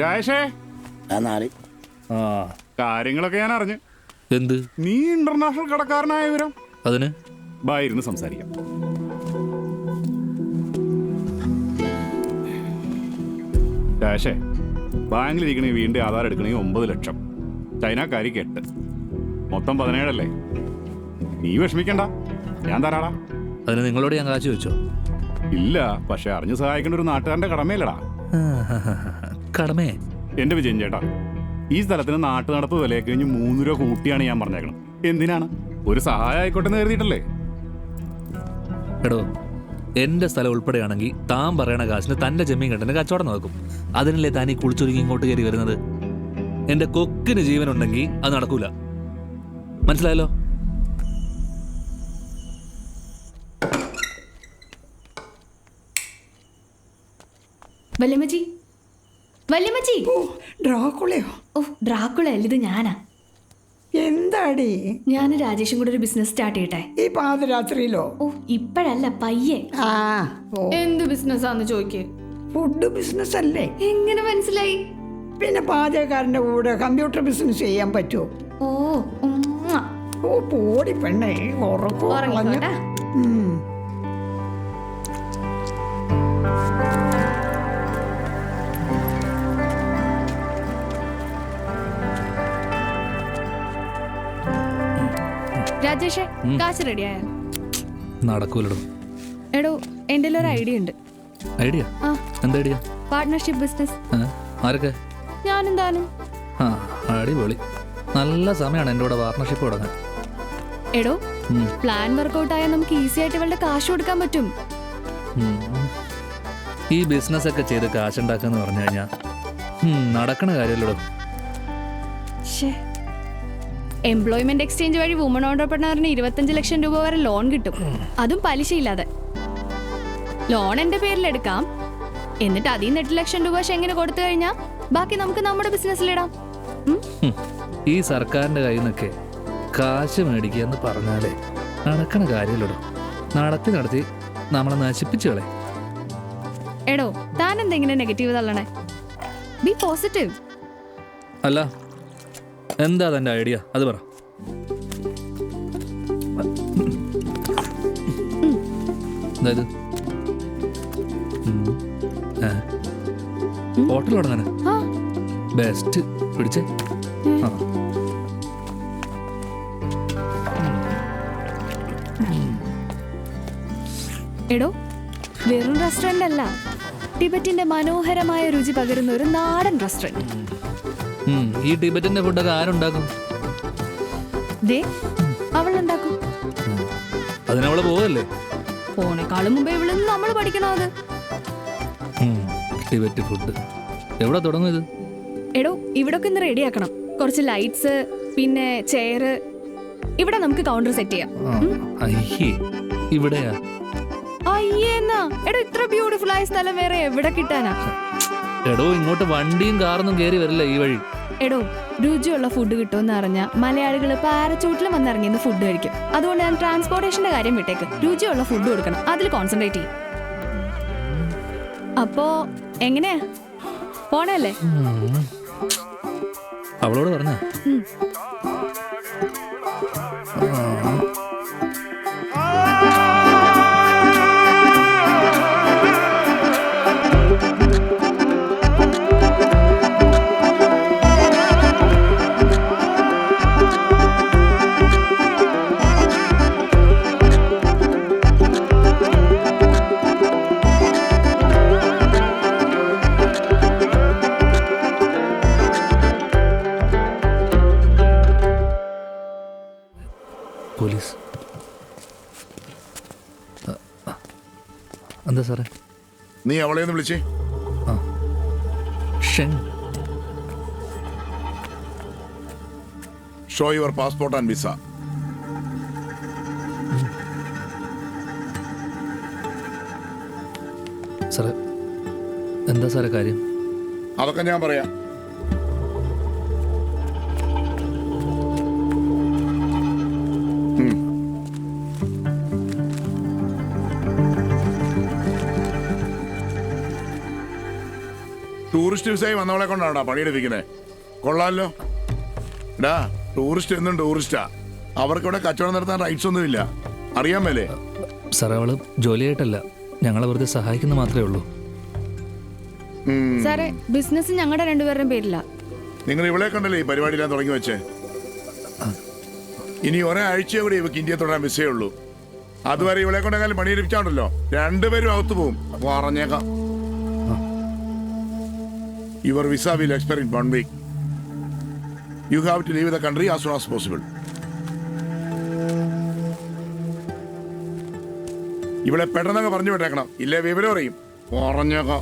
രാജേഷേ, ആ കാര്യങ്ങളൊക്കെ ഞാൻ അറിഞ്ഞു. എന്ത്? നീ ഇന്റർനാഷണൽ കടക്കാരനായ വിവരം അതിന് ബായിരുന്നു സംസാരിക്കാം. രാജേഷേ, ബാങ്കിലിരിക്കണേ വീണ്ടും ആധാർ എടുക്കണമെങ്കിൽ 9 ലക്ഷം, ചൈനക്കാരിക്ക് 8, മൊത്തം 17 അല്ലേ? നീ വിഷമിക്കണ്ട, ഞാൻ തരാടാ. അതിന് നിങ്ങളോട് ഞാൻ കാശ് വെച്ചോ? ഇല്ല, പക്ഷെ അറിഞ്ഞു സഹായിക്കേണ്ട ഒരു നാട്ടുകാരന്റെ കടമയില്ലടാ. കടമേ? എന്റെ വിജയൻ ചേട്ടാ, ഈ സ്ഥലത്തിന് നാട്ടു നടപ്പ് വിലയെ കഴിഞ്ഞ് 3 രൂപ കൂട്ടിയാണ് ഞാൻ പറഞ്ഞേക്കണം. എന്തിനാണ്? ഒരു സഹായം ആയിക്കോട്ടെ എന്ന് കരുതിയിട്ടല്ലേ? എടോ, എന്റെ സ്ഥലം ഉൾപ്പെടെയാണെങ്കിൽ താൻ പറയണ കാശിന് തന്റെ ജമീൻ കെട്ടിന് കച്ചവടം നടക്കും. അതിനല്ലേ താൻ ഈ കുളിച്ചൊരുങ്ങി ഇങ്ങോട്ട് കയറി വരുന്നത്? എന്റെ കൊക്കിന് ജീവനുണ്ടെങ്കിൽ അത് നടക്കൂല, മനസ്സിലായല്ലോ? വല്യമ്മച്ചി, വല്യമ്മച്ചി. ഡ്രാക്കുളയോ? ഓ, ഡ്രാക്കുള അല്ല, ഇത് ഞാനാ. എന്താടി? ഞാൻ രാജേഷും കൂടെ ഒരു ബിസിനസ് സ്റ്റാർട്ട് ചെയ്യട്ടെ. ഈ പാതിരാത്രിയിലോ? ഓ, ഇപ്പഴല്ല, പയ്യെ. ആ, ഓ, എന്ത് ബിസിനസ്സാന്ന് ചോദിക്കേ. ഫുഡ് ബിസിനസ് അല്ലേ? എങ്ങനെ മനസ്സിലായി? പിന്നെ പാചകക്കാരന്റെ കൂടെ കമ്പ്യൂട്ടർ ബിസിനസ് ചെയ്യാൻ പറ്റുമോ? ഓ, ഉമ്മാ. ഓ, പോടി പെണ്ണേ, ഉറക്കോ കളഞ്ഞു. ഉറങ്ങിക്കോട്ടെ. രാജേഷേ, കാശ് റെഡിയായ? നടക്കൂലടോ. എടോ, എന്റെ ഒരു ഐഡിയ ഉണ്ട്. ഐഡിയ? ആ, എന്താ ഐഡിയ? Partnership business. ആരൊക്കെ? ഞാനും താനും. ആ, അടിപൊളി. നല്ല സമയമാണ് എൻ്റെ കൂടെ പാർട്ട്ണർഷിപ്പ് തുടങ്ങാൻ. എടോ, പ്ലാൻ വർക്കൗട്ട് ആയാൽ നമുക്ക് ഈസി ആയിട്ട് ഇവളുടെ കാശ് കൊടുക്കാൻ പറ്റും. ഈ ബിസിനസ് ഒക്കെ ചെയ്ത് കാശുണ്ടാക്കാന്ന് പറഞ്ഞു കഴിഞ്ഞാൽ നടക്കണ കാര്യമല്ലോ. എംപ്ലോയ്മെന്റ് എക്സ്ചേഞ്ച് വഴി വുമൺ ഓണ്ടർപ്രണറിന് 25 ലക്ഷം രൂപ വരെ ലോൺ കിട്ടും, അതും പലിശയില്ലാതെ. ലോൺ എന്റെ പേരിൽ എടുക്കാം, എന്നിട്ട് അതിൽ നിന്ന് 8 ലക്ഷം രൂപ എങ്ങനെ കൊടുത്തു കഴിഞ്ഞാൽ ബാക്കി നമുക്ക് നമ്മുടെ ബിസിനസ്സിലിടാം. ഈ സർക്കാരിന്റെ കയ്യിൽ നിന്നൊക്കെ കാശ് മേടിക്കുക എന്ന് പറഞ്ഞാലേ നടക്കണ കാര്യമല്ലോ. നടത്തി നമ്മളെ നശിപ്പിച്ചു കളെ. എടോ, താൻ എന്തെങ്കിലും നെഗറ്റീവ് തള്ളണേ? B positive. അല്ല, എന്താ തന്റെ ഐഡിയ? അത് പറ. അതായത് ഹോട്ടൽ തുടങ്ങാന് ബെസ്റ്റ്. പിടിച്ചേ. ആ, എടോ, വെറും റെസ്റ്റോറന്റ് അല്ല, ടിബറ്റിന്റെ മനോഹരമായ രുചി പകരുന്ന ഒരു നാടൻ റെസ്റ്റോറന്റ്. ഈ ടിബറ്റിന്റെ ഫുഡൊക്കെ ആരുണ്ടാക്കും? ദേ, അവളുണ്ടാക്കും. അതിനവള് പോവല്ലേ? പോണേക്കാളും മുമ്പേ ഇവിടെ നിന്ന് നമ്മൾ പഠിക്കണോ അത്? ടിബറ്റ് ഫുഡ് എവിടെ തുടങ്ങും ഇത്? എടോ, ഇവിടൊക്കെ ഇന്ന് റെഡി ആക്കണം. കുറച്ച് ലൈറ്റ്സ്, പിന്നെ ചെയർ. ഇവിടെ നമുക്ക് കൗണ്ടർ സെറ്റ് ചെയ്യാം. അയ്യേ, ഇവിടെയാ? അയ്യേന്നാ? എടോ, ഇത്ര ബ്യൂട്ടിഫുൾ ആയ സ്ഥലം വേറെ എവിടെ കിട്ടാനാ? എടോ, ഇങ്ങോട്ട് വണ്ടിയും കാറൊന്നും കയറി വരില്ല ഈ വഴി. എടോ, രുചിയുള്ള ഫുഡ് കിട്ടുമെന്ന് അറിഞ്ഞാൽ മലയാളികൾ പാരച്ചൂട്ടിലും വന്നിറങ്ങിയെന്ന് ഫുഡ് കഴിക്കും. അതുകൊണ്ട് ഞാൻ ട്രാൻസ്പോർട്ടേഷന്റെ കാര്യം വിട്ടേക്ക്. രുചിയുള്ള ഫുഡ് കൊടുക്കണം, അതിൽ കോൺസെൻട്രേറ്റ് ചെയ്യും. അപ്പോ എങ്ങനെയാ, പോണല്ലേ? അവളോട് പറഞ്ഞ പോലീസ്. എന്താ സാറേ? നീ അവളെ ഒന്ന് വിളിച്ചേ. Show your passport and visa. സാറേ, എന്താ സാറേ കാര്യം? അതൊക്കെ ഞാൻ പറയാം. ടൂറിസ്റ്റ് വിസയായി വന്നവളെ കൊണ്ടാണോ പണിയെടുപ്പിക്കുന്നത്? കൊള്ളാമല്ലോ. ഡാ, ടൂറിസ്റ്റ് എന്നും ടൂറിസ്റ്റാ. അവർക്കിവിടെ കച്ചവടം നടത്താൻ റൈറ്റ്സ് ഒന്നുമില്ല, അറിയാൻ മേലേ? സാറേ, അവള് ജോലിയായിട്ടല്ല, ഞങ്ങളെ വെറുതെ സഹായിക്കുന്ന മാത്രമേ ഉള്ളൂ. സാറേ, ബിസിനസ് ഞങ്ങളുടെ രണ്ടുപേരുടെയും പേരില്ല. നിങ്ങൾ ഇവളെ കണ്ടല്ലേ ഈ പരിപാടിയെല്ലാം തുടങ്ങി വെച്ചേ? ഇനി ഒരാഴ്ചയെ കൂടി ഇവക്ക് ഇന്ത്യയെ തുടരാൻ വിസയേ ഉള്ളൂ. അതുവരെ ഇവളെ കൊണ്ടെങ്കിലും പണിയെടുപ്പിച്ചാണല്ലോ രണ്ടുപേരും അകത്ത് പോവും. പറഞ്ഞേക്കാം. Your visa will expire in 1 week. You have to leave the country as soon as possible. ഇവിടെ പെട്ടെന്നങ്ങ് പറഞ്ഞു വിട്ടേക്കണം, ഇല്ലേ വിവരം അറിയും. പറഞ്ഞേക്കാം.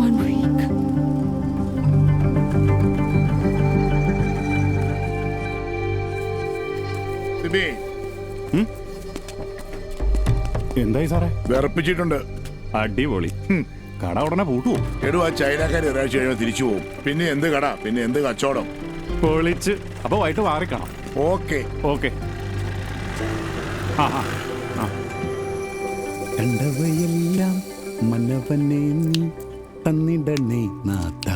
1 week. സിബി, എന്തായി സാറേ? വിറപ്പിച്ചിട്ടുണ്ട്. അടിപൊളി. കട ഉടനെ പൂട്ടുവോ? എടോ, ആ ചൈനക്കാർ ഒരാഴ്ച കഴിയുമ്പോൾ തിരിച്ചു പോകും. പിന്നെ എന്ത് കട, പിന്നെ എന്ത് കച്ചവടം? പൊളിച്ച്. അപ്പൊ വൈകിട്ട് മാറിക്കണം. Okay okay. കണ്ടവയെല്ലാം മനവനെ നീ തന്നിടണേ നാഥ.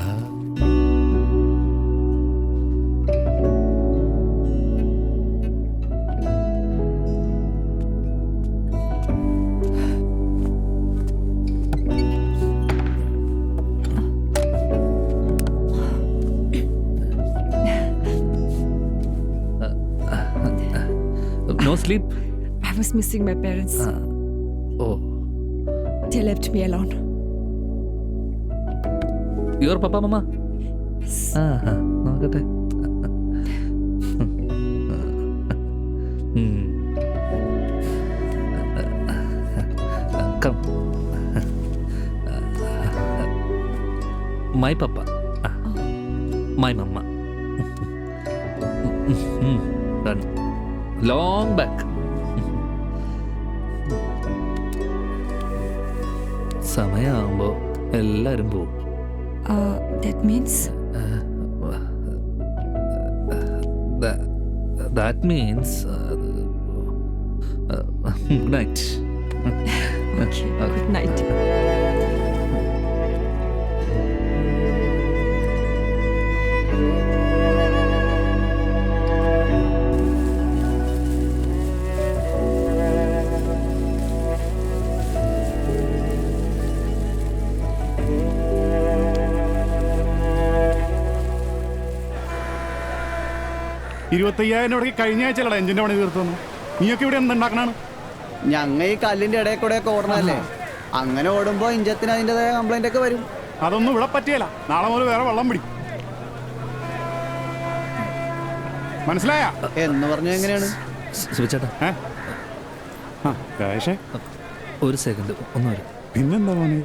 No sleep? I was missing my parents. Oh, They left me alone. your papa, mama? നോക്കട്ടെ. Come. My papa. My mama. Done. Long back. സമയമാകുമ്പോ എല്ലാരും പോവും. That means That means good night. okay. Good night. $25,000 കഴിഞ്ഞ ആഴ്ചയല്ലടാ എഞ്ചിന്റെ പണി തീർത്തു. നീയൊക്കെ ഇവിടെ എന്തുണ്ടാക്കണാണ്? ഞങ്ങ ഈ കല്ലിന്റെ ഇടയിൽ കൂടെ ഒക്കെ ഓടണല്ലേ. അങ്ങനെ ഓടുമ്പോ ഇഞ്ചത്തിന് അതിൻ്റെതായ കംപ്ലൈന്റ് ഒക്കെ വരും. അതൊന്നും ഇവിടെ പറ്റിയല്ല. നാളെ മുതൽ വേറെ വെള്ളം പിടി. മനസ്സിലായ എന്ന് പറഞ്ഞാൽ എങ്ങനെയാണ്? സുബിച്ചേട്ടാ, രാജേഷേ, ഒരു സെക്കൻഡ് ഒന്ന് വരും. പിന്നെന്താ മോനെ?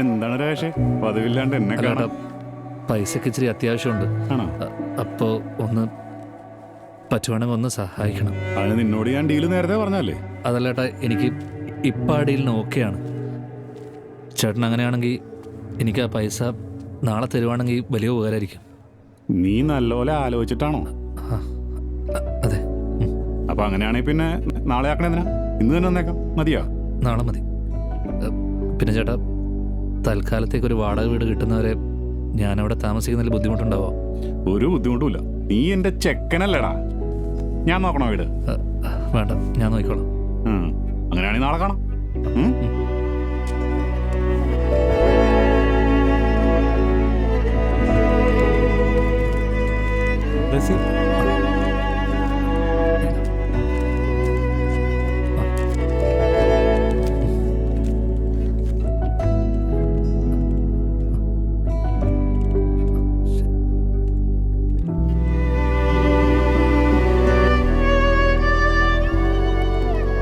എന്താണ് രാജേഷേ പതിവില്ലാണ്ട് എന്നെ അല്ലാട്ടാ, കാണാം? പൈസക്ക് ഇച്ചിരി അത്യാവശ്യമുണ്ട്. ആണോ? അപ്പോ ഒന്ന് പറ്റുവാണെങ്കിൽ ഒന്ന് സഹായിക്കണം. അതിന് നിന്നോട് ഞാൻ ഡീല് നേരത്തെ പറഞ്ഞല്ലേ? അതല്ലേട്ടാ, എനിക്ക് ഇപ്പം ആ ഡീലിന് ഓക്കെയാണ്. ചേട്ടൻ അങ്ങനെയാണെങ്കിൽ എനിക്ക് ആ പൈസ നാളെ തരുവാണെങ്കിൽ വലിയ ഉപകാരമായിരിക്കും. നീ നല്ലപോലെ ആലോചിച്ചിട്ടാണോ? അതെ. അപ്പൊ അങ്ങനെയാണെങ്കിൽ പിന്നെ നാളെ ആക്കണെന്തിനാ? ഇന്ന് തന്നെ വന്നേക്കാം. മതിയോ? നാളെ മതി. പിന്നെ ചേട്ടാ, തൽക്കാലത്തേക്കൊരു വാടക വീട് കിട്ടുന്നവരെ ഞാനവിടെ താമസിക്കുന്നതിൽ ബുദ്ധിമുട്ടുണ്ടാവോ? ഒരു ബുദ്ധിമുട്ടുമില്ല. നീ എന്റെ ചെക്കനല്ലേടാ. ഞാൻ നോക്കണോ വീട്? വേണ്ട, ഞാൻ നോക്കിക്കോളാം. അങ്ങനെയാണെങ്കിൽ നാളെ കാണാം.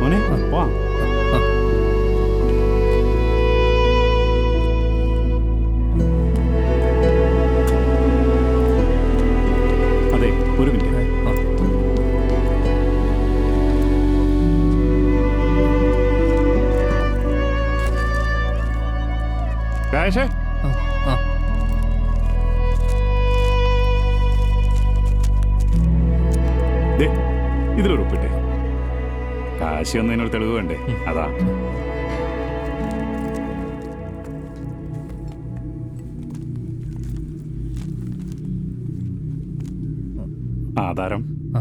മോനെ വാ. അതെ, ഒരു മിനിറ്റ്. രാജേഷേ, ഇതിലൊരു ഉപ്പിട്ടെ. കാശി വന്നതിനൊരു തെളിവ് വേണ്ടേ? അതാ. ആധാരം. ആ.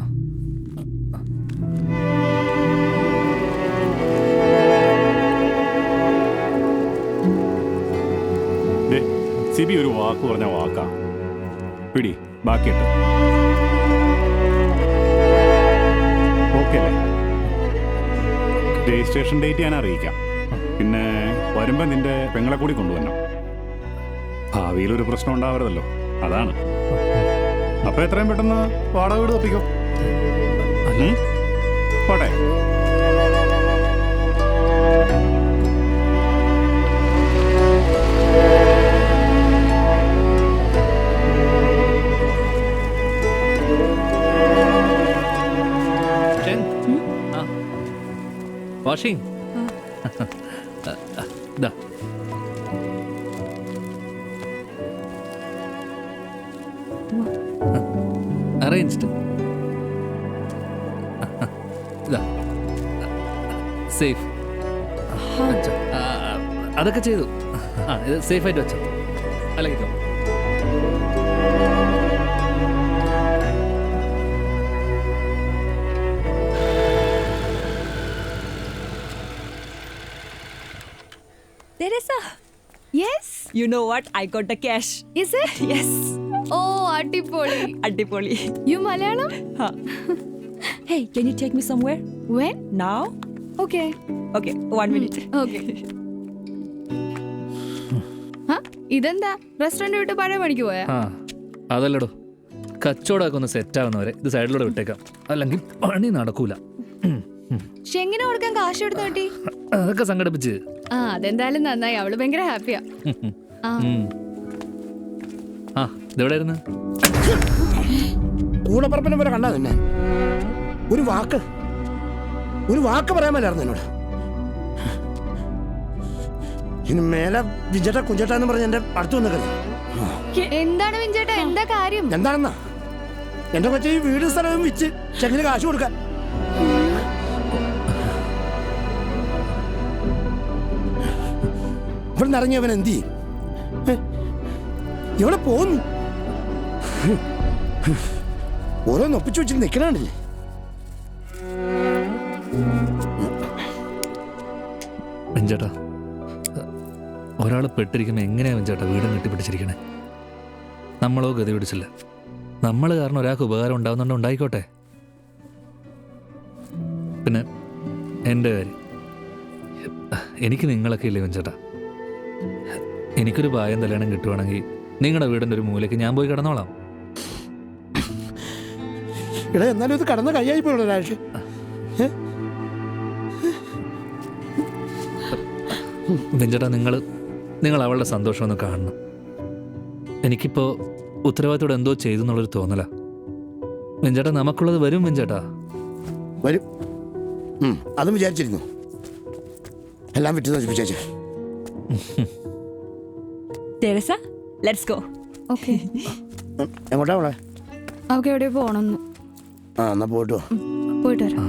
സിബി ഒരു വാക്ക് പറഞ്ഞ വാക്കാ. പിടി, ബാക്കിയിട്ട്. ഓക്കെ അല്ലേ? രജിസ്ട്രേഷൻ ഡേറ്റ് ഞാൻ അറിയിക്കാം. പിന്നെ വരുമ്പോ നിന്റെ പെങ്ങളെ കൂടി കൊണ്ടുവരണം. ഭാവിയിലൊരു പ്രശ്നം ഉണ്ടാവരുതല്ലോ, അതാണ്. അപ്പൊ എത്രയും പെട്ടെന്ന് വാടക വീട് തപ്പിക്കോ. പോട്ടെ. Washing arranged. സേഫ്. അതൊക്കെ ചെയ്തു. ഇത് സേഫായിട്ട് വെച്ചോ. അല്ലെങ്കിൽ Teresa, yes, you know what? I got the cash. Is it? Yes. ഓ അടിപൊളി. Adipoli. You Malayalam? Huh. Hey, can you take me somewhere? When? Now? Okay Okay, 1 minute. Okay. ഇതെന്താ റെസ്റ്റോറന്റ് വിട്ട് പഴയ പണിക്ക് പോയാ? ആ അതല്ലടോ, കച്ചവടമൊക്കെ ഒന്ന് സെറ്റ് ആവുന്നവരെ ഇത് സൈഡിലൂടെ വിട്ടേക്കാം, അല്ലെങ്കിൽ പണി നടക്കൂല. പക്ഷെ എങ്ങനെ കൊടുക്കാൻ കാശ് എടുത്ത് കിട്ടി? അതൊക്കെ സംഘടിപ്പിച്ച്. ആ അതെന്തായാലും നന്നായി, അവള് ഭയങ്കര ഹാപ്പിയാ. ആ ആ ഇതെവിടെയായിരുന്നു? കൂടപ്പറപ്പിനെ പോലെ കണ്ടാ നിന്നെ. ഒരു വാക്ക് പറയാൻ മേലായിരുന്നു എന്നോട്. ഇനി മേലെ വിജേട്ട കുഞ്ചേട്ട എന്ന് പറഞ്ഞ് എന്റെ അടുത്ത് വന്നിരുന്നു. എന്താണ് വിഞ്ചേട്ടാ, എന്താ കാര്യം? എന്താണെന്നാ എന്റെ കൊച്ചി ഈ വീട് സ്ഥലവും വിറ്റ് ചെക്കിന് കാശ് കൊടുക്കാൻ. ഇവിടെ നിന്ന് ഇറങ്ങിയവൻ എന്ത് ചെയ്യും? ഇവിടെ പോന്നു ഓരോന്ന് ഒപ്പിച്ചു വെച്ചിട്ട് നിൽക്കണേ. വെഞ്ചേട്ടാ, ഒരാൾ പെട്ടിരിക്കുമ്പോൾ എങ്ങനെയാ വെഞ്ചേട്ടാ വീടും കെട്ടിപ്പിടിച്ചിരിക്കണേ? നമ്മളോ ഗതി പിടിച്ചില്ല. നമ്മൾ കാരണം ഒരാൾക്ക് ഉപകാരം ഉണ്ടാവുന്നുണ്ടോ ഉണ്ടായിക്കോട്ടെ. പിന്നെ എൻ്റെ കാര്യം, എനിക്ക് നിങ്ങളൊക്കെ ഇല്ലേ വെഞ്ചേട്ടാ? എനിക്കൊരു പായം കല്യാണം കിട്ടുവാണെങ്കിൽ നിങ്ങളുടെ വീടിൻ്റെ ഒരു മൂലയ്ക്ക് ഞാൻ പോയി കിടന്നോളാം. ഇവിടെ എന്നാലും ഇത് കടന്ന കൈയായി പോയുള്ള ഒരാഴ്ച. വെഞ്ചേട്ടാ, നിങ്ങൾ അവളുടെ സന്തോഷം ഒന്ന് കാണണം. എനിക്കിപ്പോൾ ഉത്തരവാദിത്തോടെ എന്തോ ചെയ്തു എന്നുള്ളൊരു തോന്നല. വെഞ്ചേട്ടാ, നമുക്കുള്ളത് വരും വെഞ്ചേട്ടാ. വരും, അതും വിചാരിച്ചിരുന്നു. എല്ലാം വിട്ടു നശിപ്പിച്ചേ. Teresa, let's go. ഓക്കെ. എങ്ങോട്ടാ അവളെ? അവൾക്ക് എവിടെ പോണെന്ന്. ആ എന്നാ പോയിട്ട് വാ. പോയിട്ട് വരാം.